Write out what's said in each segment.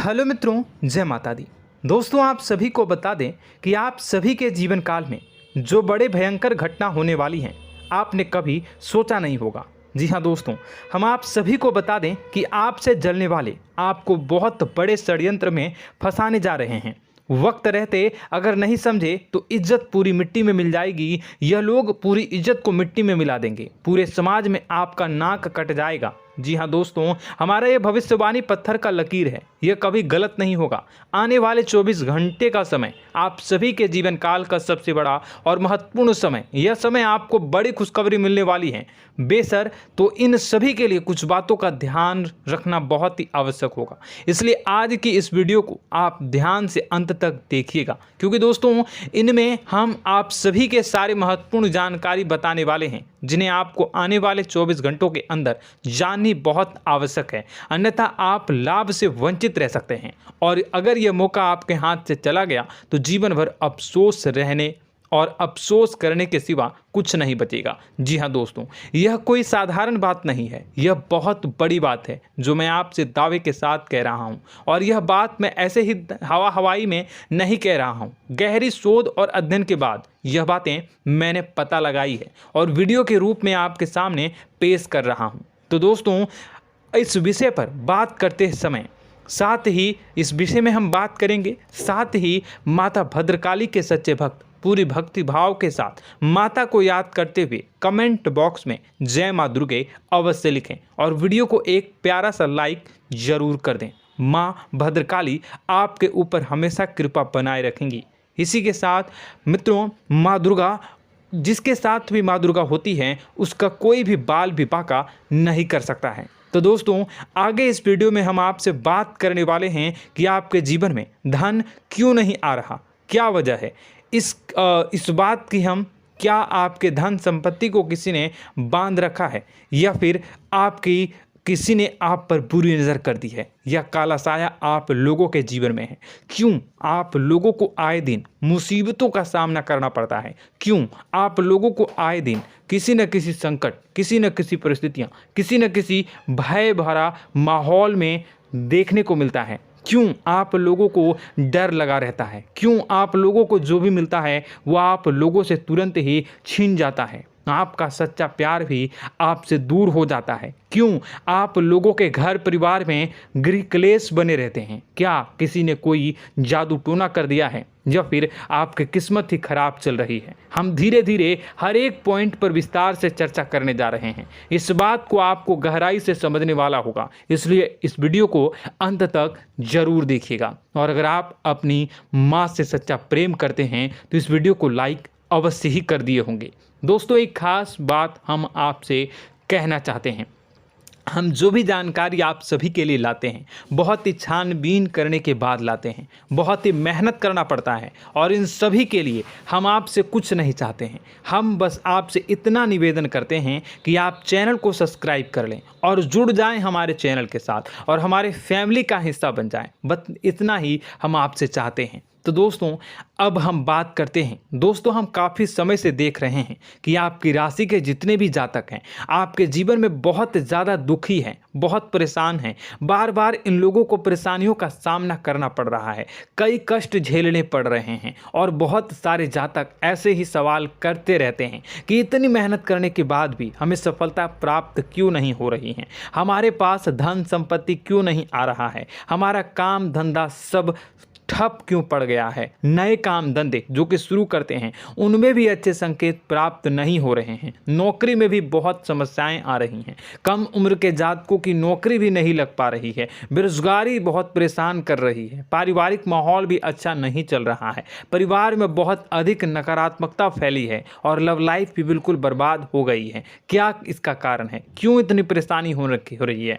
Hello मित्रों, जय माता दी। दोस्तों, आप सभी को बता दें कि आप सभी के जीवन काल में जो बड़े भयंकर घटना होने वाली हैं, आपने कभी सोचा नहीं होगा। जी हाँ दोस्तों, हम आप सभी को बता दें कि आपसे जलने वाले आपको बहुत बड़े षड्यंत्र में फंसाने जा रहे हैं। वक्त रहते अगर नहीं समझे तो इज्जत पूरी मिट्टी में मिल जाएगी। यह लोग पूरी इज्जत को मिट्टी में मिला देंगे। पूरे समाज में आपका नाक कट जाएगा। जी हाँ दोस्तों, हमारा ये भविष्यवाणी पत्थर का लकीर है, यह कभी गलत नहीं होगा। आने वाले 24 घंटे का समय आप सभी के जीवन काल का सबसे बड़ा और महत्वपूर्ण समय। यह समय आपको बड़ी खुशखबरी मिलने वाली है बेसर, तो इन सभी के लिए कुछ बातों का ध्यान रखना बहुत ही आवश्यक होगा। इसलिए आज की इस वीडियो को आप ध्यान से अंत तक देखिएगा, क्योंकि दोस्तों इनमें हम आप सभी के सारे महत्वपूर्ण जानकारी बताने वाले हैं, जिन्हें आपको आने वाले 24 घंटों के अंदर जाननी बहुत आवश्यक है। अन्यथा आप लाभ से वंचित रह सकते हैं, और अगर यह मौका आपके हाथ से चला गया तो जीवन भर अफसोस रहने और अफसोस करने के सिवा कुछ नहीं बचेगा। जी हाँ दोस्तों, यह कोई साधारण बात नहीं है, यह बहुत बड़ी बात है जो मैं आपसे दावे के साथ कह रहा हूँ। और यह बात मैं ऐसे ही हवाई में नहीं कह रहा हूँ। गहरी शोध और अध्ययन के बाद यह बातें मैंने पता लगाई है और वीडियो के रूप में आपके सामने पेश कर रहा हूँ। तो दोस्तों, इस विषय पर बात करते समय साथ ही इस विषय में हम बात करेंगे, साथ ही माता भद्रकाली के सच्चे भक्त पूरी भक्ति भाव के साथ माता को याद करते हुए कमेंट बॉक्स में जय माँ दुर्गे अवश्य लिखें और वीडियो को एक प्यारा सा लाइक जरूर कर दें। माँ भद्रकाली आपके ऊपर हमेशा कृपा बनाए रखेंगी। इसी के साथ मित्रों, माँ दुर्गा, जिसके साथ भी माँ दुर्गा होती हैं, उसका कोई भी बाल भी बांका नहीं कर सकता है। तो दोस्तों, आगे इस वीडियो में हम आपसे बात करने वाले हैं कि आपके जीवन में धन क्यों नहीं आ रहा, क्या वजह है इस बात की। हम क्या आपके धन संपत्ति को किसी ने बांध रखा है, या फिर आपकी किसी ने आप पर बुरी नज़र कर दी है, या काला साया आप लोगों के जीवन में है। क्यों आप लोगों को आए दिन मुसीबतों का सामना करना पड़ता है, क्यों आप लोगों को आए दिन किसी न किसी संकट, किसी न किसी परिस्थितियाँ, किसी न किसी भय भरा माहौल में देखने को मिलता है, क्यों आप लोगों को डर लगा रहता है, क्यों आप लोगों को जो भी मिलता है वो आप लोगों से तुरंत ही छीन जाता है, आपका सच्चा प्यार भी आपसे दूर हो जाता है, क्यों आप लोगों के घर परिवार में गृह क्लेश बने रहते हैं। क्या किसी ने कोई जादू टोना कर दिया है, या फिर आपकी किस्मत ही खराब चल रही है। हम धीरे धीरे हर एक पॉइंट पर विस्तार से चर्चा करने जा रहे हैं। इस बात को आपको गहराई से समझने वाला होगा, इसलिए इस वीडियो को अंत तक जरूर देखिएगा। और अगर आप अपनी माँ से सच्चा प्रेम करते हैं तो इस वीडियो को लाइक अवश्य ही कर दिए होंगे। दोस्तों, एक खास बात हम आपसे कहना चाहते हैं। हम जो भी जानकारी आप सभी के लिए लाते हैं, बहुत ही छानबीन करने के बाद लाते हैं, बहुत ही मेहनत करना पड़ता है, और इन सभी के लिए हम आपसे कुछ नहीं चाहते हैं। हम बस आपसे इतना निवेदन करते हैं कि आप चैनल को सब्सक्राइब कर लें और जुड़ जाएं हमारे चैनल के साथ और हमारे फैमिली का हिस्सा बन जाएं। बस इतना ही हम आपसे चाहते हैं। तो दोस्तों, अब हम बात करते हैं। दोस्तों, हम काफ़ी समय से देख रहे हैं कि आपकी राशि के जितने भी जातक हैं, आपके जीवन में बहुत ज़्यादा दुखी हैं, बहुत परेशान हैं। बार बार इन लोगों को परेशानियों का सामना करना पड़ रहा है, कई कष्ट झेलने पड़ रहे हैं, और बहुत सारे जातक ऐसे ही सवाल करते रहते हैं कि इतनी मेहनत करने के बाद भी हमें सफलता प्राप्त क्यों नहीं हो रही है, हमारे पास धन संपत्ति क्यों नहीं आ रहा है, हमारा काम धंधा सब ठप क्यों पड़ गया है, नए काम धंधे जो कि शुरू करते हैं उनमें भी अच्छे संकेत प्राप्त नहीं हो रहे हैं, नौकरी में भी बहुत समस्याएं आ रही हैं, कम उम्र के जातकों की नौकरी भी नहीं लग पा रही है, बेरोजगारी बहुत परेशान कर रही है, पारिवारिक माहौल भी अच्छा नहीं चल रहा है, परिवार में बहुत अधिक नकारात्मकता फैली है, और लव लाइफ भी बिल्कुल बर्बाद हो गई है। क्या इसका कारण है, क्यों इतनी परेशानी हो रही है?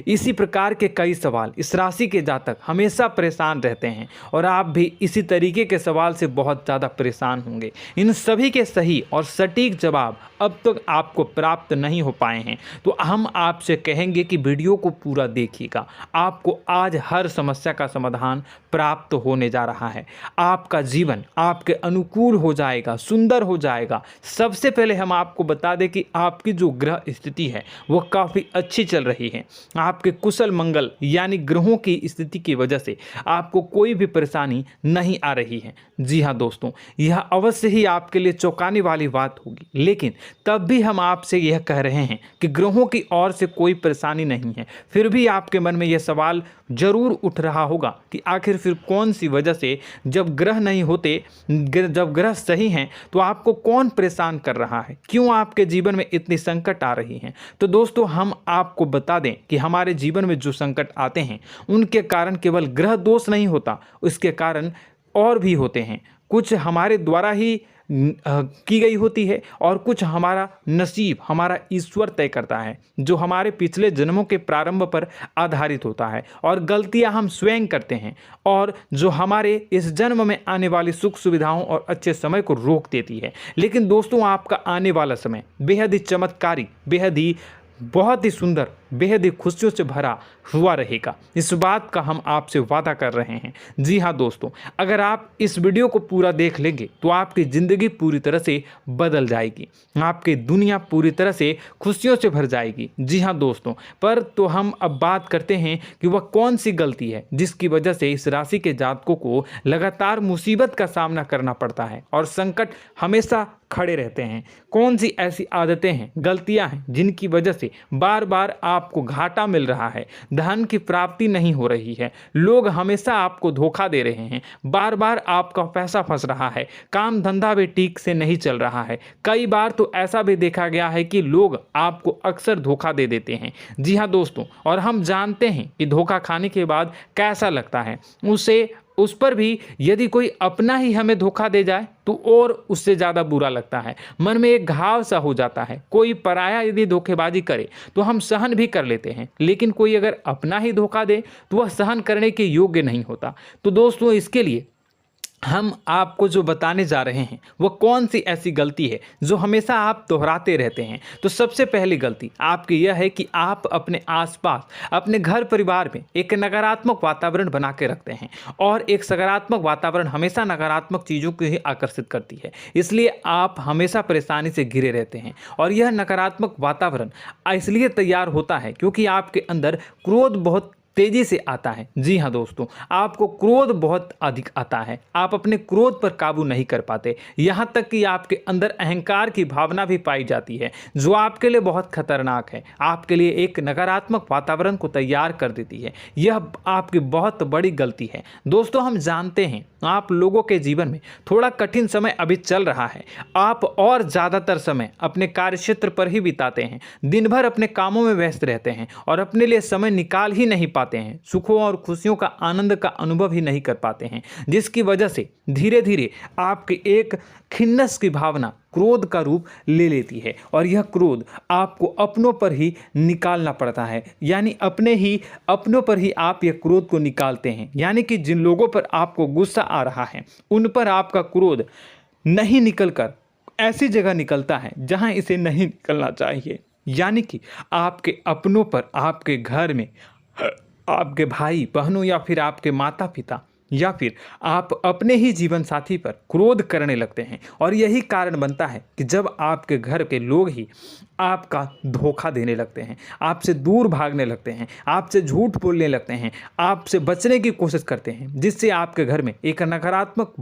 इसी प्रकार के कई सवाल इस राशि के जातक हमेशा परेशान रहते हैं, और आप भी इसी तरीके के सवाल से बहुत ज़्यादा परेशान होंगे। इन सभी के सही और सटीक जवाब अब तक आपको प्राप्त नहीं हो पाए हैं, तो हम आपसे कहेंगे कि वीडियो को पूरा देखिएगा। आपको आज हर समस्या का समाधान प्राप्त होने जा रहा है। आपका जीवन आपके अनुकूल हो जाएगा, सुंदर हो जाएगा। सबसे पहले हम आपको बता दें कि आपकी जो ग्रह स्थिति है वो काफ़ी अच्छी चल रही है। आपके कुशल मंगल यानी ग्रहों की स्थिति की वजह से आपको कोई भी परेशानी नहीं आ रही है। जी हाँ दोस्तों, यह अवश्य ही आपके लिए चौंकाने वाली बात होगी, लेकिन तब भी हम आपसे यह कह रहे हैं कि ग्रहों की ओर से कोई परेशानी नहीं है। फिर भी आपके मन में यह सवाल जरूर उठ रहा होगा कि आखिर फिर कौन सी वजह से, जब ग्रह नहीं होते, जब ग्रह सही हैं, तो आपको कौन परेशान कर रहा है, क्यों आपके जीवन में इतनी संकट आ रही हैं। तो दोस्तों, हम आपको बता दें कि हमारे जीवन में जो संकट आते हैं उनके कारण केवल ग्रह दोष नहीं होता, उसके कारण और भी होते हैं। कुछ हमारे द्वारा ही की गई होती है और कुछ हमारा नसीब, हमारा ईश्वर तय करता है, जो हमारे पिछले जन्मों के प्रारंभ पर आधारित होता है। और गलतियां हम स्वयं करते हैं और जो हमारे इस जन्म में आने वाली सुख सुविधाओं और अच्छे समय को रोक देती है। लेकिन दोस्तों, आपका आने वाला समय बेहद ही चमत्कारी, बेहद ही बहुत ही सुंदर, बेहद ही खुशियों से भरा हुआ रहेगा। इस बात का हम आपसे वादा कर रहे हैं। जी हाँ दोस्तों, अगर आप इस वीडियो को पूरा देख लेंगे तो आपकी ज़िंदगी पूरी तरह से बदल जाएगी, आपकी दुनिया पूरी तरह से खुशियों से भर जाएगी। जी हाँ दोस्तों, पर तो हम अब बात करते हैं कि वह कौन सी गलती है जिसकी वजह से इस राशि के जातकों को लगातार मुसीबत का सामना करना पड़ता है और संकट हमेशा खड़े रहते हैं। कौन सी ऐसी आदतें हैं, गलतियां हैं जिनकी वजह से बार बार आपको घाटा मिल रहा है, धन की प्राप्ति नहीं हो रही है, लोग हमेशा आपको धोखा दे रहे हैं, बार बार आपका पैसा फंस रहा है, काम धंधा भी ठीक से नहीं चल रहा है। कई बार तो ऐसा भी देखा गया है कि लोग आपको अक्सर धोखा दे देते हैं। जी हाँ दोस्तों, और हम जानते हैं कि धोखा खाने के बाद कैसा लगता है। उस पर भी यदि कोई अपना ही हमें धोखा दे जाए तो और उससे ज़्यादा बुरा लगता है, मन में एक घाव सा हो जाता है। कोई पराया यदि धोखेबाजी करे तो हम सहन भी कर लेते हैं, लेकिन कोई अगर अपना ही धोखा दे तो वह सहन करने के योग्य नहीं होता। तो दोस्तों, इसके लिए हम आपको जो बताने जा रहे हैं वो कौन सी ऐसी गलती है जो हमेशा आप दोहराते रहते हैं। तो सबसे पहली गलती आपकी यह है कि आप अपने आसपास, अपने घर परिवार में एक नकारात्मक वातावरण बना के रखते हैं, और एक सकारात्मक वातावरण हमेशा नकारात्मक चीज़ों को ही आकर्षित करती है। इसलिए आप हमेशा परेशानी से घिरे रहते हैं, और यह नकारात्मक वातावरण इसलिए तैयार होता है क्योंकि आपके अंदर क्रोध बहुत तेजी से आता है। जी हाँ दोस्तों, आपको क्रोध बहुत अधिक आता है, आप अपने क्रोध पर काबू नहीं कर पाते, यहाँ तक कि आपके अंदर अहंकार की भावना भी पाई जाती है, जो आपके लिए बहुत खतरनाक है, आपके लिए एक नकारात्मक वातावरण को तैयार कर देती है। यह आपकी बहुत बड़ी गलती है। दोस्तों, हम जानते हैं आप लोगों के जीवन में थोड़ा कठिन समय अभी चल रहा है। आप और ज़्यादातर समय अपने कार्यक्षेत्र पर ही बिताते हैं, दिन भर अपने कामों में व्यस्त रहते हैं और अपने लिए समय निकाल ही नहीं पाते हैं, सुखों और खुशियों का आनंद का अनुभव ही नहीं कर पाते हैं, जिसकी वजह से धीरे धीरे आपकी एक खिन्नस की भावना क्रोध का रूप ले लेती है, और यह क्रोध आपको अपनों पर ही निकालना पड़ता है। यानी अपनों पर ही आप यह क्रोध को निकालते हैं। यानी कि जिन लोगों पर आपको गुस्सा आ रहा है उन पर आपका क्रोध नहीं निकलकर ऐसी जगह निकलता है जहां इसे नहीं निकलना चाहिए। यानी कि आपके अपनों पर, आपके घर में, आपके भाई बहनों या फिर आपके माता पिता या फिर आप अपने ही जीवन साथी पर क्रोध करने लगते हैं, और यही कारण बनता है कि जब आपके घर के लोग ही आपका धोखा देने लगते हैं, आपसे दूर भागने लगते हैं, आपसे झूठ बोलने लगते हैं, आपसे बचने की कोशिश करते हैं, जिससे आपके घर में एक नकारात्मक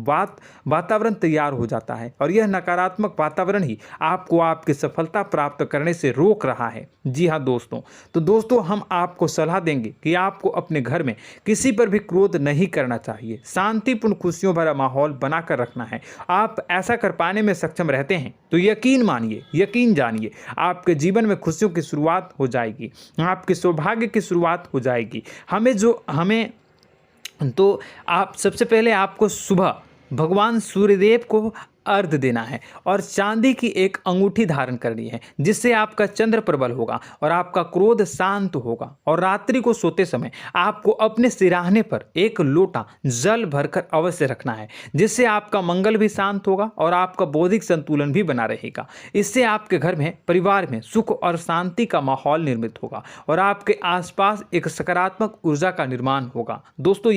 वातावरण तैयार हो जाता है, और यह नकारात्मक वातावरण ही आपको आपकी सफलता प्राप्त करने से रोक रहा है। जी हाँ दोस्तों, तो दोस्तों, हम आपको सलाह देंगे कि आपको अपने घर में किसी पर भी क्रोध नहीं करना चाहिए, शांतिपूर्ण खुशियों भरा माहौल बनाकर रखना है। आप ऐसा कर पाने में सक्षम रहते हैं तो यकीन मानिए, यकीन जानिए, आपके जीवन में खुशियों की शुरुआत हो जाएगी, आपके सौभाग्य की शुरुआत हो जाएगी। आप सबसे पहले आपको सुबह भगवान सूर्यदेव को अर्घ्य देना है और चांदी की एक अंगूठी धारण करनी है, जिससे आपका चंद्र प्रबल होगा और आपका क्रोध शांत होगा। और रात्रि को सोते समय आपको अपने सिरहाने पर एक लोटा जल भरकर अवश्य रखना है, जिससे आपका मंगल भी शांत होगा और आपका बौद्धिक संतुलन भी बना रहेगा। इससे आपके घर में, परिवार में सुख और शांति का माहौल निर्मित होगा और आपके आसपास एक सकारात्मक ऊर्जा का निर्माण होगा। दोस्तों,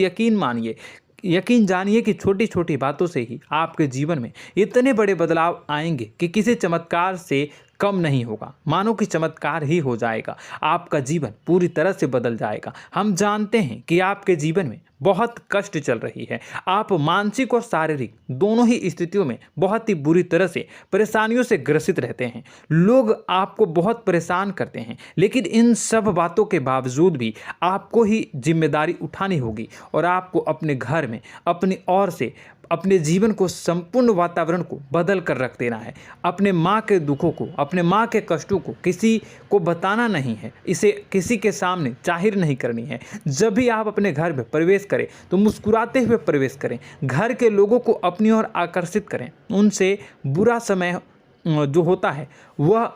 यकीन जानिए कि छोटी छोटी बातों से ही आपके जीवन में इतने बड़े बदलाव आएंगे कि किसी चमत्कार से कम नहीं होगा। मानो कि चमत्कार ही हो जाएगा, आपका जीवन पूरी तरह से बदल जाएगा। हम जानते हैं कि आपके जीवन में बहुत कष्ट चल रही है, आप मानसिक और शारीरिक दोनों ही स्थितियों में बहुत ही बुरी तरह से परेशानियों से ग्रसित रहते हैं। लोग आपको बहुत परेशान करते हैं, लेकिन इन सब बातों के बावजूद भी आपको ही जिम्मेदारी उठानी होगी और आपको अपने घर में अपनी ओर से अपने जीवन को, संपूर्ण वातावरण को बदल कर रख देना है। अपने माँ के दुखों को, अपने माँ के कष्टों को किसी को बताना नहीं है, इसे किसी के सामने जाहिर नहीं करनी है। जब भी आप अपने घर में प्रवेश करें तो मुस्कुराते हुए प्रवेश करें, घर के लोगों को अपनी ओर आकर्षित करें। उनसे बुरा समय जो होता है वह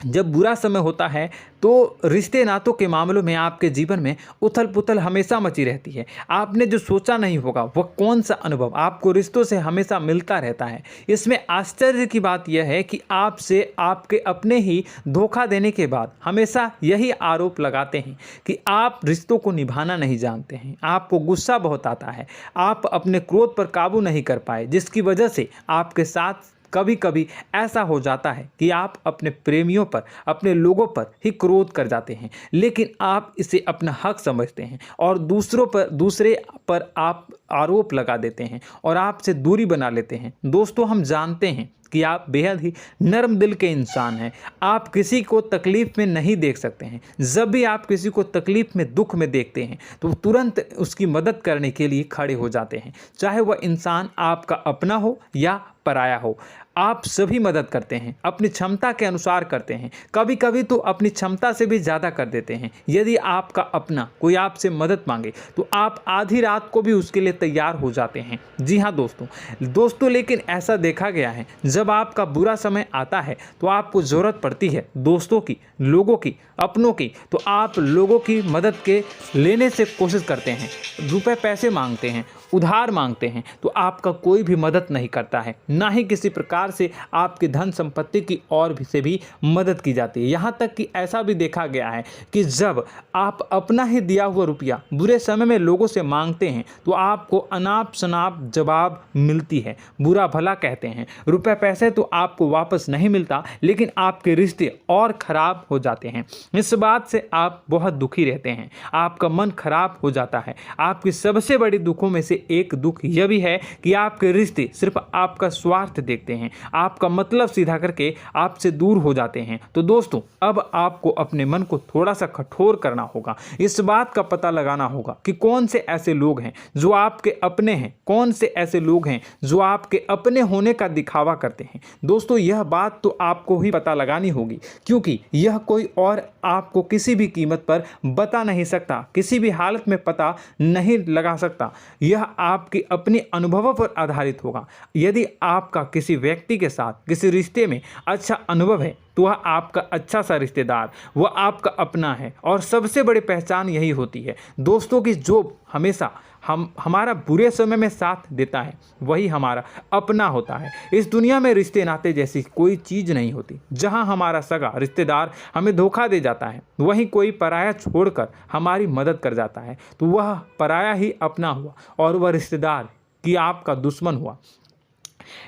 जब बुरा समय होता है तो रिश्ते नातों के मामलों में आपके जीवन में उथल पुथल हमेशा मची रहती है। आपने जो सोचा नहीं होगा वह कौन सा अनुभव आपको रिश्तों से हमेशा मिलता रहता है। इसमें आश्चर्य की बात यह है कि आपसे आपके अपने ही धोखा देने के बाद हमेशा यही आरोप लगाते हैं कि आप रिश्तों को निभाना नहीं जानते हैं, आपको गुस्सा बहुत आता है, आप अपने क्रोध पर काबू नहीं कर पाए, जिसकी वजह से आपके साथ कभी कभी ऐसा हो जाता है कि आप अपने प्रेमियों पर, अपने लोगों पर ही क्रोध कर जाते हैं, लेकिन आप इसे अपना हक समझते हैं और दूसरे पर आप आरोप लगा देते हैं और आपसे दूरी बना लेते हैं। दोस्तों, हम जानते हैं कि आप बेहद ही नर्म दिल के इंसान हैं। आप किसी को तकलीफ में नहीं देख सकते हैं। जब भी आप किसी को तकलीफ में, दुख में देखते हैं तो तुरंत उसकी मदद करने के लिए खड़े हो जाते हैं, चाहे वह इंसान आपका अपना हो या पराया हो। आप सभी मदद करते हैं, अपनी क्षमता के अनुसार करते हैं, कभी कभी तो अपनी क्षमता से भी ज़्यादा कर देते हैं। यदि आपका अपना कोई आपसे मदद मांगे तो आप आधी रात को भी उसके लिए तैयार हो जाते हैं। जी हाँ दोस्तों, लेकिन ऐसा देखा गया है, जब आपका बुरा समय आता है तो आपको ज़रूरत पड़ती है दोस्तों की, लोगों की, अपनों की, तो आप लोगों की मदद के लेने से कोशिश करते हैं, रुपए पैसे मांगते हैं, उधार मांगते हैं, तो आपका कोई भी मदद नहीं करता है, ना ही किसी प्रकार से आपकी धन संपत्ति की ओर से भी मदद की जाती है। यहाँ तक कि ऐसा भी देखा गया है कि जब आप अपना ही दिया हुआ रुपया बुरे समय में लोगों से मांगते हैं तो आपको अनाप शनाप जवाब मिलती है, बुरा भला कहते हैं। रुपए पैसे तो आपको वापस नहीं मिलता, लेकिन आपके रिश्ते और खराब हो जाते हैं। इस बात से आप बहुत दुखी रहते हैं, आपका मन खराब हो जाता है। आपकी सबसे बड़ी दुखों में से एक दुख यह भी है कि आपके रिश्ते सिर्फ आपका स्वार्थ देखते हैं, आपका मतलब सीधा करके आपसे दूर हो जाते हैं। तो दोस्तों, अब आपको अपने मन को थोड़ा सा कठोर करना होगा, इस बात का पता लगाना होगा कि कौन से ऐसे लोग हैं जो आपके अपने हैं, कौन से ऐसे लोग हैं जो आपके अपने होने का दिखावा करते हैं। दोस्तों, यह बात तो आपको ही पता लगानी होगी, क्योंकि यह कोई और आपको किसी भी कीमत पर बता नहीं सकता, किसी भी हालत में पता नहीं लगा सकता। यह आपके अपने अनुभवों पर आधारित होगा। यदि आपका किसी व्यक्ति के साथ किसी रिश्ते में अच्छा अनुभव है तो वह आपका अच्छा सा रिश्तेदार, वह आपका अपना है। और सबसे बड़ी पहचान यही होती है दोस्तों की जो हमेशा हमारा बुरे समय में साथ देता है वही हमारा अपना होता है। इस दुनिया में रिश्ते नाते जैसी कोई चीज़ नहीं होती। जहां हमारा सगा रिश्तेदार हमें धोखा दे जाता है, वहीं कोई पराया छोड़कर हमारी मदद कर जाता है तो वह पराया ही अपना हुआ और वह रिश्तेदार कि आपका दुश्मन हुआ।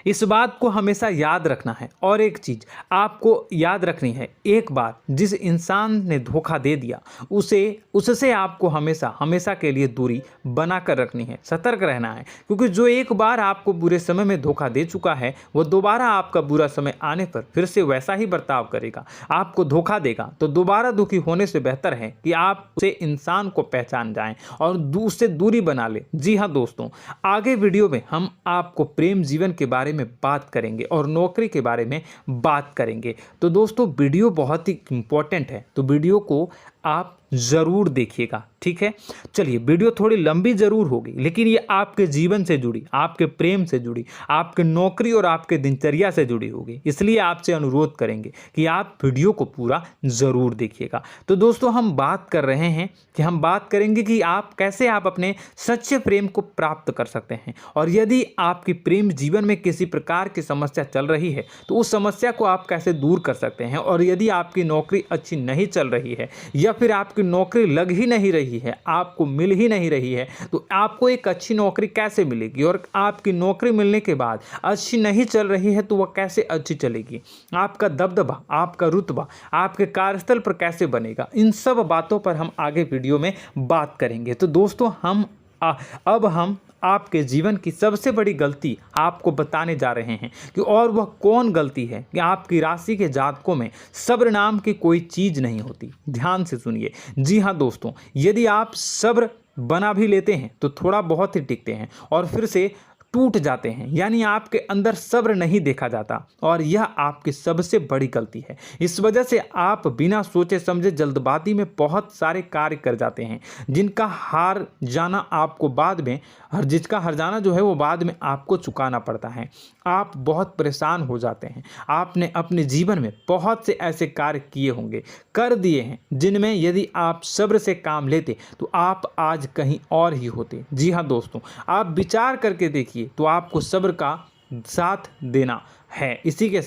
इस बात को हमेशा याद रखना है। और एक चीज़ आपको याद रखनी है, एक बार जिस इंसान ने धोखा दे दिया उससे आपको हमेशा के लिए दूरी बना कर रखनी है, सतर्क रहना है। क्योंकि जो एक बार आपको बुरे समय में धोखा दे चुका है वो दोबारा आपका बुरा समय आने पर फिर से वैसा ही बर्ताव करेगा, आपको धोखा देगा। तो दोबारा दुखी होने से बेहतर है कि आप उसे इंसान को पहचान जाएं और उससे दूरी बना लें। जी हाँ दोस्तों, आगे वीडियो में हम आपको प्रेम जीवन के बारे में बात करेंगे और नौकरी के बारे में बात करेंगे। तो दोस्तों, वीडियो बहुत ही इम्पोर्टेंट है, तो वीडियो को आप ज़रूर देखिएगा, ठीक है। चलिए, वीडियो थोड़ी लंबी ज़रूर होगी, लेकिन ये आपके जीवन से जुड़ी, आपके प्रेम से जुड़ी, आपके नौकरी और आपके दिनचर्या से जुड़ी होगी, इसलिए आपसे अनुरोध करेंगे कि आप वीडियो को पूरा ज़रूर देखिएगा। तो दोस्तों, हम बात कर रहे हैं कि हम बात करेंगे कि आप कैसे आप अपने सच्चे प्रेम को प्राप्त कर सकते हैं, और यदि आपकी प्रेम जीवन में किसी प्रकार की समस्या चल रही है तो उस समस्या को आप कैसे दूर कर सकते हैं, और यदि आपकी नौकरी अच्छी नहीं चल रही है या फिर आपकी नौकरी लग ही नहीं रही है, आपको मिल ही नहीं रही है, तो आपको एक अच्छी नौकरी कैसे मिलेगी, और आपकी नौकरी मिलने के बाद अच्छी नहीं चल रही है तो वह कैसे अच्छी चलेगी, आपका दबदबा, आपका रुतबा आपके कार्यस्थल पर कैसे बनेगा, इन सब बातों पर हम आगे वीडियो में बात करेंगे। तो दोस्तों, अब हम आपके जीवन की सबसे बड़ी गलती आपको बताने जा रहे हैं कि और वह कौन गलती है कि आपकी राशि के जातकों में सब्र नाम की कोई चीज़ नहीं होती। ध्यान से सुनिए। जी हाँ दोस्तों, यदि आप सब्र बना भी लेते हैं तो थोड़ा बहुत ही टिकते हैं और फिर से टूट जाते हैं, यानी आपके अंदर सब्र नहीं देखा जाता, और यह आपकी सबसे बड़ी गलती है। इस वजह से आप बिना सोचे समझे जल्दबाजी में बहुत सारे कार्य कर जाते हैं, जिनका हार जाना आपको बाद में जिसका हर जाना जो है वो बाद में आपको चुकाना पड़ता है। आप बहुत परेशान हो जाते हैं। आपने अपने जीवन में बहुत से ऐसे कार्य किए होंगे, कर दिए हैं, जिनमें यदि आप सब्र से काम लेते तो आप आज कहीं और ही होते। जी हाँ दोस्तों, आप विचार करके देखिए तो आपको सब्र का साथ देना है। इसी के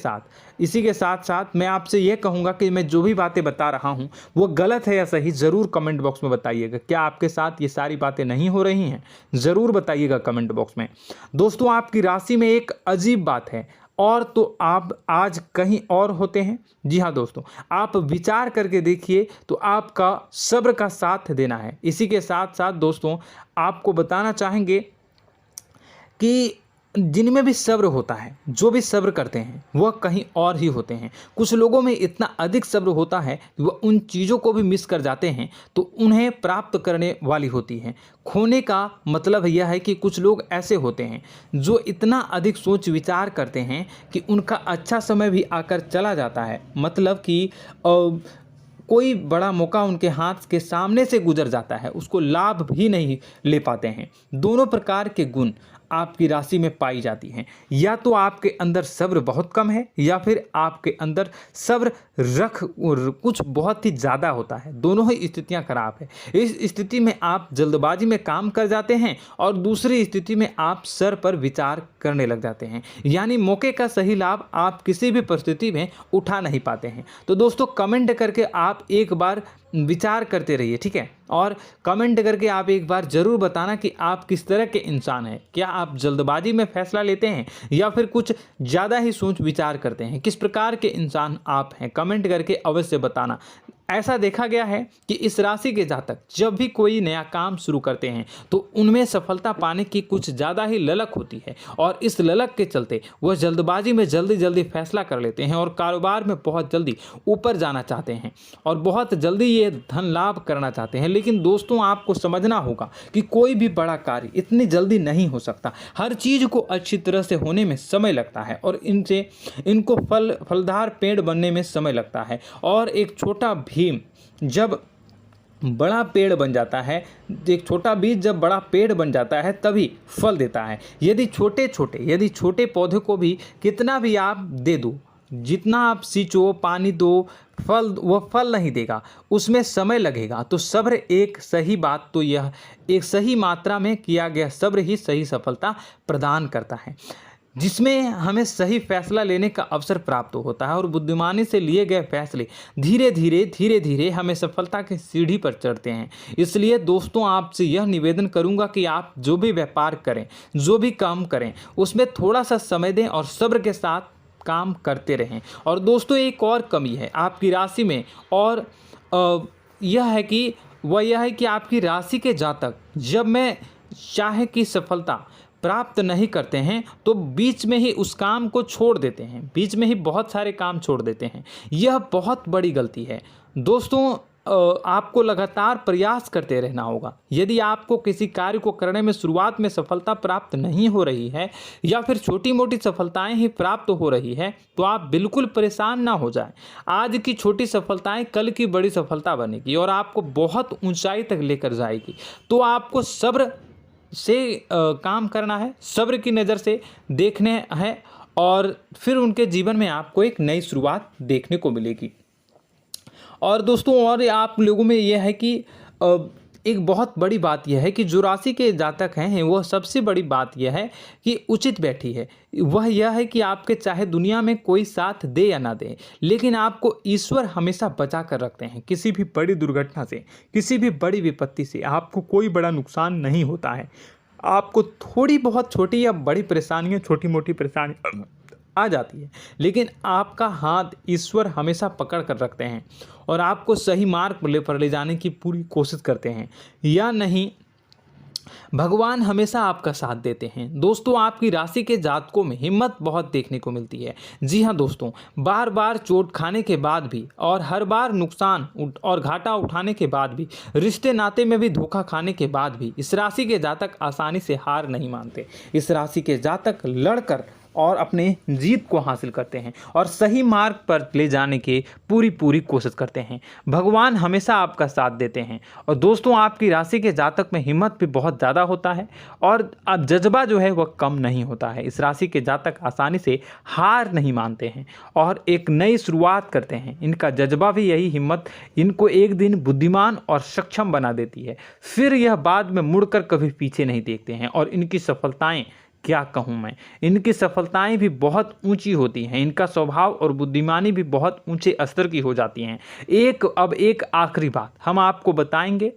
साथ साथ मैं आपसे ये कहूँगा कि मैं जो भी बातें बता रहा हूँ वो गलत है या सही, ज़रूर कमेंट बॉक्स में बताइएगा। क्या आपके साथ ये सारी बातें नहीं हो रही हैं, ज़रूर बताइएगा कमेंट बॉक्स में। दोस्तों, आपकी राशि में एक अजीब बात है, और तो आप आज कहीं और होते हैं। जी हाँ दोस्तों, आप विचार करके देखिए तो आपका सब्र का साथ देना है। इसी के साथ साथ दोस्तों, आपको बताना चाहेंगे कि जिनमें भी सब्र होता है, जो भी सब्र करते हैं, वह कहीं और ही होते हैं। कुछ लोगों में इतना अधिक सब्र होता है कि वह उन चीज़ों को भी मिस कर जाते हैं तो उन्हें प्राप्त करने वाली होती हैं। खोने का मतलब यह है कि कुछ लोग ऐसे होते हैं जो इतना अधिक सोच विचार करते हैं कि उनका अच्छा समय भी आकर चला जाता है, मतलब कि कोई बड़ा मौका उनके हाथ के सामने से गुजर जाता है, उसको लाभ भी नहीं ले पाते हैं। दोनों प्रकार के गुण आपकी राशि में पाई जाती हैं। या तो आपके अंदर सब्र बहुत कम है, या फिर आपके अंदर सब्र कुछ बहुत ही ज़्यादा होता है। दोनों ही स्थितियां खराब है। इस स्थिति में आप जल्दबाजी में काम कर जाते हैं, और दूसरी स्थिति में आप सर पर विचार करने लग जाते हैं, यानी मौके का सही लाभ आप किसी भी परिस्थिति में उठा नहीं पाते हैं। तो दोस्तों, कमेंट करके आप एक बार विचार करते रहिए, ठीक है, और कमेंट करके आप एक बार ज़रूर बताना कि आप किस तरह के इंसान हैं। क्या आप जल्दबाजी में फैसला लेते हैं या फिर कुछ ज़्यादा ही सोच विचार करते हैं? किस प्रकार के इंसान आप हैं, कमेंट करके अवश्य बताना। ऐसा देखा गया है कि इस राशि के जातक जब भी कोई नया काम शुरू करते हैं तो उनमें सफलता पाने की कुछ ज़्यादा ही ललक होती है, और इस ललक के चलते वह जल्दबाजी में जल्दी फैसला कर लेते हैं और कारोबार में बहुत जल्दी ऊपर जाना चाहते हैं और बहुत जल्दी ये धन लाभ करना चाहते हैं। लेकिन दोस्तों, आपको समझना होगा कि कोई भी बड़ा कार्य इतनी जल्दी नहीं हो सकता। हर चीज़ को अच्छी तरह से होने में समय लगता है, और इनको फलदार पेड़ बनने में समय लगता है। और एक छोटा भीम जब बड़ा पेड़ बन जाता है, एक छोटा बीज जब बड़ा पेड़ बन जाता है तभी फल देता है। यदि छोटे पौधे को भी कितना भी आप दे दो, जितना आप सींचो, पानी दो, वह फल नहीं देगा, उसमें समय लगेगा। तो सब्र एक सही बात, तो यह एक सही मात्रा में किया गया सब्र ही सही सफलता प्रदान करता है, जिसमें हमें सही फैसला लेने का अवसर प्राप्त होता है, और बुद्धिमानी से लिए गए फैसले धीरे धीरे हमें सफलता की सीढ़ी पर चढ़ते हैं। इसलिए दोस्तों, आपसे यह निवेदन करूंगा कि आप जो भी व्यापार करें, जो भी काम करें, उसमें थोड़ा सा समय दें और सब्र के साथ काम करते रहें। और दोस्तों, एक और कमी है आपकी राशि में, और यह है कि आपकी राशि के जातक जब में चाहे कि सफलता प्राप्त नहीं करते हैं तो बीच में ही उस काम को छोड़ देते हैं, बीच में ही बहुत सारे काम छोड़ देते हैं। यह बहुत बड़ी गलती है दोस्तों। आपको लगातार प्रयास करते रहना होगा। यदि आपको किसी कार्य को करने में शुरुआत में सफलता प्राप्त नहीं हो रही है या फिर छोटी मोटी सफलताएं ही प्राप्त हो रही है तो आप बिल्कुल परेशान ना हो जाएं। आज की छोटी सफलताएं कल की बड़ी सफलता बनेगी और आपको बहुत ऊंचाई तक लेकर जाएगी। तो आपको सब्र से काम करना है, सब्र की नज़र से देखने हैं और फिर उनके जीवन में आपको एक नई शुरुआत देखने को मिलेगी। और दोस्तों और आप लोगों में यह है कि एक बहुत बड़ी बात यह है कि जो राशि के जातक हैं वो सबसे बड़ी बात यह है कि उचित बैठी है। वह यह है कि आपके चाहे दुनिया में कोई साथ दे या ना दे, लेकिन आपको ईश्वर हमेशा बचा कर रखते हैं। किसी भी बड़ी दुर्घटना से, किसी भी बड़ी विपत्ति से आपको कोई बड़ा नुकसान नहीं होता है। आपको थोड़ी बहुत छोटी या बड़ी परेशानियाँ, छोटी मोटी परेशानी आ जाती है, लेकिन आपका हाथ ईश्वर हमेशा पकड़ कर रखते हैं और आपको सही मार्ग पर ले जाने की पूरी कोशिश करते हैं। या नहीं, भगवान हमेशा आपका साथ देते हैं। दोस्तों आपकी राशि के जातकों में हिम्मत बहुत देखने को मिलती है। जी हाँ दोस्तों, बार बार चोट खाने के बाद भी और हर बार नुकसान और घाटा उठाने के बाद भी, रिश्ते नाते में भी धोखा खाने के बाद भी इस राशि के जातक आसानी से हार नहीं मानते। इस राशि के जातक लड़कर और अपने जीत को हासिल करते हैं और सही मार्ग पर ले जाने की पूरी कोशिश करते हैं। भगवान हमेशा आपका साथ देते हैं। और दोस्तों आपकी राशि के जातक में हिम्मत भी बहुत ज़्यादा होता है और अब जज्बा जो है वह कम नहीं होता है। इस राशि के जातक आसानी से हार नहीं मानते हैं और एक नई शुरुआत करते हैं। इनका जज्बा भी, यही हिम्मत इनको एक दिन बुद्धिमान और सक्षम बना देती है। फिर यह बाद में मुड़कर कभी पीछे नहीं देखते हैं और इनकी सफलताएं, क्या कहूँ मैं, इनकी सफलताएं भी बहुत ऊंची होती हैं। इनका स्वभाव और बुद्धिमानी भी बहुत ऊंचे स्तर की हो जाती हैं। अब एक आखिरी बात हम आपको बताएंगे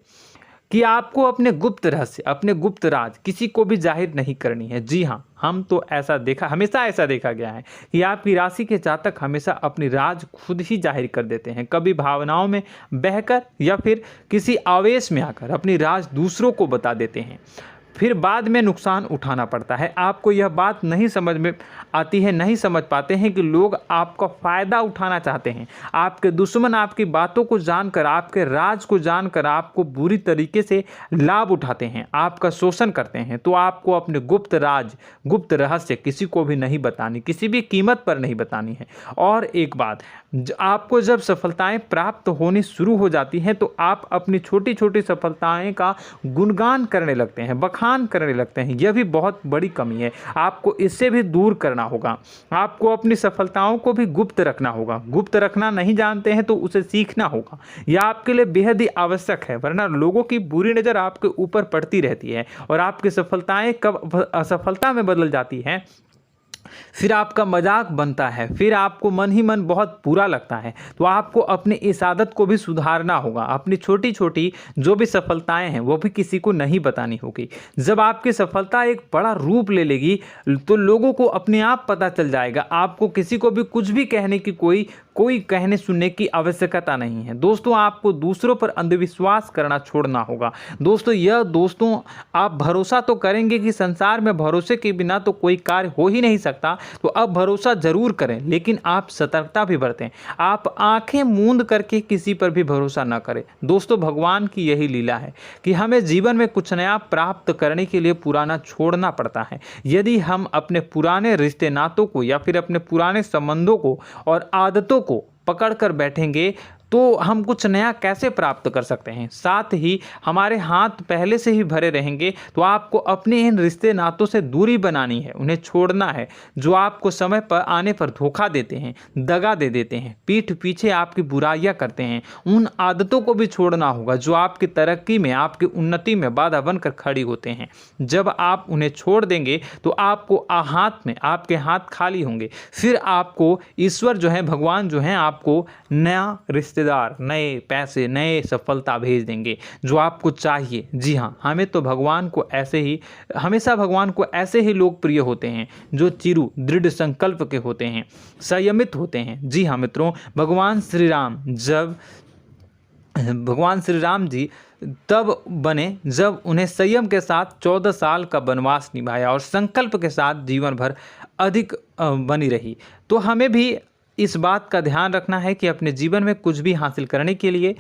कि आपको अपने गुप्त रहस्य, अपने गुप्त राज किसी को भी जाहिर नहीं करनी है। जी हाँ, हमेशा ऐसा देखा गया है कि आपकी राशि के जातक हमेशा अपनी राज खुद ही जाहिर कर देते हैं। कभी भावनाओं में बहकर या फिर किसी आवेश में आकर अपनी राज दूसरों को बता देते हैं, फिर बाद में नुकसान उठाना पड़ता है। आपको यह बात नहीं समझ में आती है, नहीं समझ पाते हैं कि लोग आपका फ़ायदा उठाना चाहते हैं। आपके दुश्मन आपकी बातों को जानकर, आपके राज को जानकर आपको बुरी तरीके से लाभ उठाते हैं, आपका शोषण करते हैं। तो आपको अपने गुप्त राज, गुप्त रहस्य किसी को भी नहीं बतानी, किसी भी कीमत पर नहीं बतानी है। और एक बात, आपको जब सफलताएं प्राप्त होनी शुरू हो जाती हैं तो आप अपनी छोटी छोटी सफलताएं का गुणगान करने लगते हैं, बखान करने लगते हैं। यह भी बहुत बड़ी कमी है, आपको इससे भी दूर करना होगा। आपको अपनी सफलताओं को भी गुप्त रखना होगा। गुप्त रखना नहीं जानते हैं तो उसे सीखना होगा। यह आपके लिए बेहद ही आवश्यक है, वरना लोगों की बुरी नज़र आपके ऊपर पड़ती रहती है और आपकी सफलताएं कब असफलता में बदल जाती हैं, फिर आपका मजाक बनता है, फिर आपको मन ही मन बहुत बुरा लगता है। तो आपको अपनी इस आदत को भी सुधारना होगा। अपनी छोटी छोटी जो भी सफलताएं हैं वो भी किसी को नहीं बतानी होगी। जब आपकी सफलता एक बड़ा रूप ले लेगी तो लोगों को अपने आप पता चल जाएगा। आपको किसी को भी कुछ भी कहने की कोई कहने सुनने की आवश्यकता नहीं है। दोस्तों आपको दूसरों पर अंधविश्वास करना छोड़ना होगा। दोस्तों आप भरोसा तो करेंगे कि संसार में भरोसे के बिना तो कोई कार्य हो ही नहीं सकता, तो अब भरोसा जरूर करें, लेकिन आप सतर्कता भी बरतें। आप आंखें मूंद करके किसी पर भी भरोसा ना करें। दोस्तों भगवान की यही लीला है कि हमें जीवन में कुछ नया प्राप्त करने के लिए पुराना छोड़ना पड़ता है। यदि हम अपने पुराने रिश्ते नातों को या फिर अपने पुराने संबंधों को और आदतों को पकड़ कर बैठेंगे तो हम कुछ नया कैसे प्राप्त कर सकते हैं। साथ ही हमारे हाथ पहले से ही भरे रहेंगे। तो आपको अपने इन रिश्ते नातों से दूरी बनानी है, उन्हें छोड़ना है। जो आपको समय पर आने पर धोखा देते हैं, दगा दे देते हैं, पीठ पीछे आपकी बुराइयां करते हैं, उन आदतों को भी छोड़ना होगा जो आपकी तरक्की में, आपकी उन्नति में बाधा बनकर खड़ी होते हैं। जब आप उन्हें छोड़ देंगे तो आपके हाथ खाली होंगे। फिर आपको ईश्वर जो है, भगवान जो है, आपको नया रिश्तेदार, नए पैसे, नए सफलता भेज देंगे जो आपको चाहिए। जी हाँ, हमेशा भगवान को ऐसे ही लोग प्रिय होते हैं जो चिरु दृढ़ संकल्प के होते हैं, संयमित होते हैं। जी हाँ मित्रों, भगवान श्री राम जी तब बने जब उन्हें संयम के साथ 14 साल का वनवास निभाया और संकल्प के साथ जीवन भर अधिक बनी रही। तो हमें भी इस बात का ध्यान रखना है कि अपने जीवन में कुछ भी हासिल करने के लिए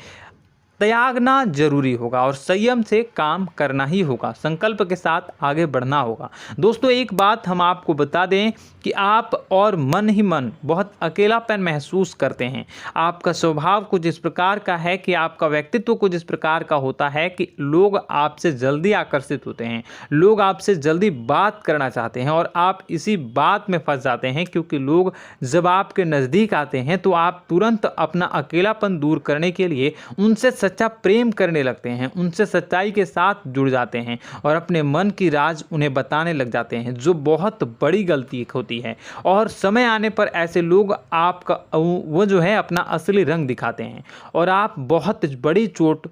त्यागना जरूरी होगा और संयम से काम करना ही होगा, संकल्प के साथ आगे बढ़ना होगा। दोस्तों एक बात हम आपको बता दें कि आप और मन ही मन बहुत अकेलापन महसूस करते हैं। आपका स्वभाव कुछ इस प्रकार का है कि आपका व्यक्तित्व कुछ इस प्रकार का होता है कि लोग आपसे जल्दी आकर्षित होते हैं, लोग आपसे जल्दी बात करना चाहते हैं और आप इसी बात में फंस जाते हैं, क्योंकि लोग जब आपके नज़दीक आते हैं तो आप तुरंत अपना अकेलापन दूर करने के लिए उनसे सच्चा प्रेम करने लगते हैं, उनसे सच्चाई के साथ जुड़ जाते हैं और अपने मन की राज उन्हें बताने लग जाते हैं, जो बहुत बड़ी गलती होती है। और समय आने पर ऐसे लोग आपका वो जो है अपना असली रंग दिखाते हैं और आप बहुत बड़ी चोट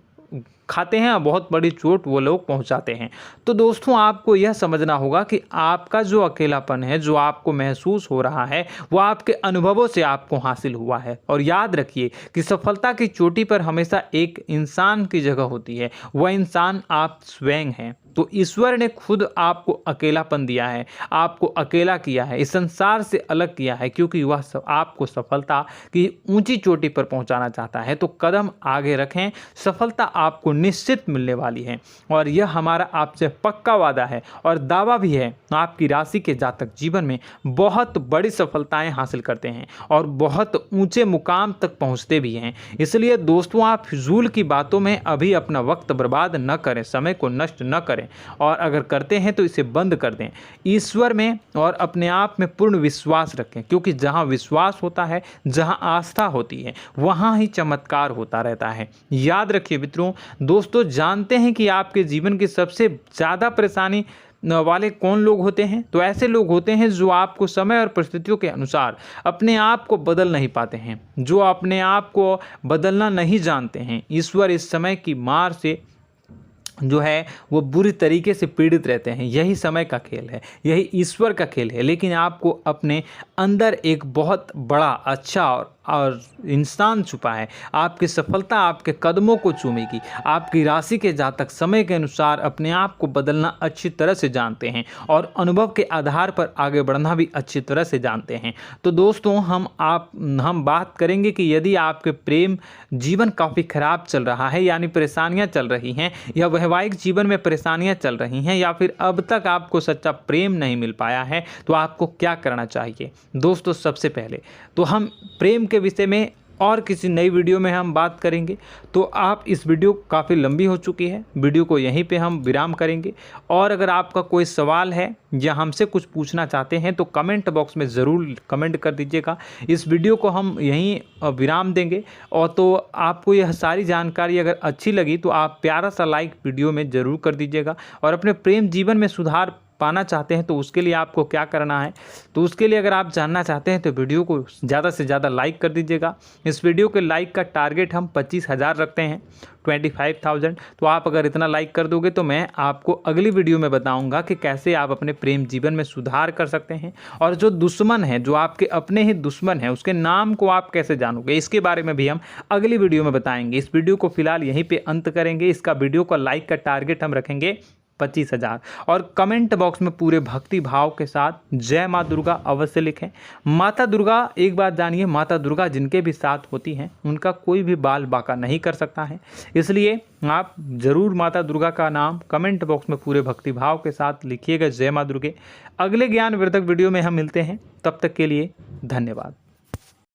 खाते हैं और बहुत बड़ी चोट वो लोग पहुंचाते हैं। तो दोस्तों आपको यह समझना होगा कि आपका जो अकेलापन है, जो आपको महसूस हो रहा है, वो आपके अनुभवों से आपको हासिल हुआ है। और याद रखिए कि सफलता की चोटी पर हमेशा एक इंसान की जगह होती है, वह इंसान आप स्वयं हैं। तो ईश्वर ने खुद आपको अकेलापन दिया है, आपको अकेला किया है, इस संसार से अलग किया है, क्योंकि वह आपको सफलता की ऊंची चोटी पर पहुंचाना चाहता है। तो कदम आगे रखें, सफलता आपको निश्चित मिलने वाली है और यह हमारा आपसे पक्का वादा है और दावा भी है। आपकी राशि के जातक जीवन में बहुत बड़ी सफलताएं हासिल करते हैं और बहुत ऊंचे मुकाम तक पहुंचते भी हैं। इसलिए दोस्तों आप फिजूल की बातों में अभी अपना वक्त बर्बाद न करें, समय को नष्ट न करें और अगर करते हैं तो इसे बंद कर दें। ईश्वर में और अपने आप में पूर्ण विश्वास रखें, क्योंकि जहां विश्वास होता है, जहां आस्था होती है, वहां ही चमत्कार होता रहता है। याद रखिए मित्रों, दोस्तों जानते हैं कि आपके जीवन की सबसे ज़्यादा परेशानी वाले कौन लोग होते हैं? तो ऐसे लोग होते हैं जो आपको समय और परिस्थितियों के अनुसार अपने आप को बदल नहीं पाते हैं, जो अपने आप को बदलना नहीं जानते हैं। ईश्वर इस समय की मार से जो है वो बुरी तरीके से पीड़ित रहते हैं। यही समय का खेल है, यही ईश्वर का खेल है। लेकिन आपको अपने अंदर एक बहुत बड़ा अच्छा और इंसान छुपा है। आपकी सफलता आपके कदमों को चूमेगी। आपकी राशि के जातक समय के अनुसार अपने आप को बदलना अच्छी तरह से जानते हैं और अनुभव के आधार पर आगे बढ़ना भी अच्छी तरह से जानते हैं। तो दोस्तों हम बात करेंगे कि यदि आपके प्रेम जीवन काफ़ी खराब चल रहा है, यानी परेशानियां चल रही हैं, या वैवाहिक जीवन में परेशानियां चल रही हैं, या फिर अब तक आपको सच्चा प्रेम नहीं मिल पाया है, तो आपको क्या करना चाहिए? दोस्तों सबसे पहले तो हम प्रेम के विषय में और किसी नई वीडियो में हम बात करेंगे। तो आप इस वीडियो काफ़ी लंबी हो चुकी है, वीडियो को यहीं पे हम विराम करेंगे। और अगर आपका कोई सवाल है या हमसे कुछ पूछना चाहते हैं तो कमेंट बॉक्स में ज़रूर कमेंट कर दीजिएगा। इस वीडियो को हम यहीं विराम देंगे। और तो आपको यह सारी जानकारी अगर अच्छी लगी तो आप प्यारा सा लाइक वीडियो में ज़रूर कर दीजिएगा। और अपने प्रेम जीवन में सुधार पाना चाहते हैं तो उसके लिए आपको क्या करना है, तो उसके लिए अगर आप जानना चाहते हैं तो वीडियो को ज़्यादा से ज़्यादा लाइक कर दीजिएगा। इस वीडियो के लाइक का टारगेट हम 25,000 रखते हैं, 25,000। तो आप अगर इतना लाइक कर दोगे तो मैं आपको अगली वीडियो में बताऊंगा कि कैसे आप अपने प्रेम जीवन में सुधार कर सकते हैं। और जो दुश्मन है, जो आपके अपने ही दुश्मन है, उसके नाम को आप कैसे जानोगे, इसके बारे में भी हम अगली वीडियो में बताएंगे। इस वीडियो को फिलहाल यहीं पर अंत करेंगे। इसका वीडियो का लाइक का टारगेट हम रखेंगे 25,000। और कमेंट बॉक्स में पूरे भक्ति भाव के साथ जय माँ दुर्गा अवश्य लिखें। माता दुर्गा, एक बात जानिए, माता दुर्गा जिनके भी साथ होती हैं उनका कोई भी बाल बाका नहीं कर सकता है। इसलिए आप जरूर माता दुर्गा का नाम कमेंट बॉक्स में पूरे भक्ति भाव के साथ लिखिएगा, जय माँ दुर्गे। अगले ज्ञानवर्धक वीडियो में हम मिलते हैं, तब तक के लिए धन्यवाद।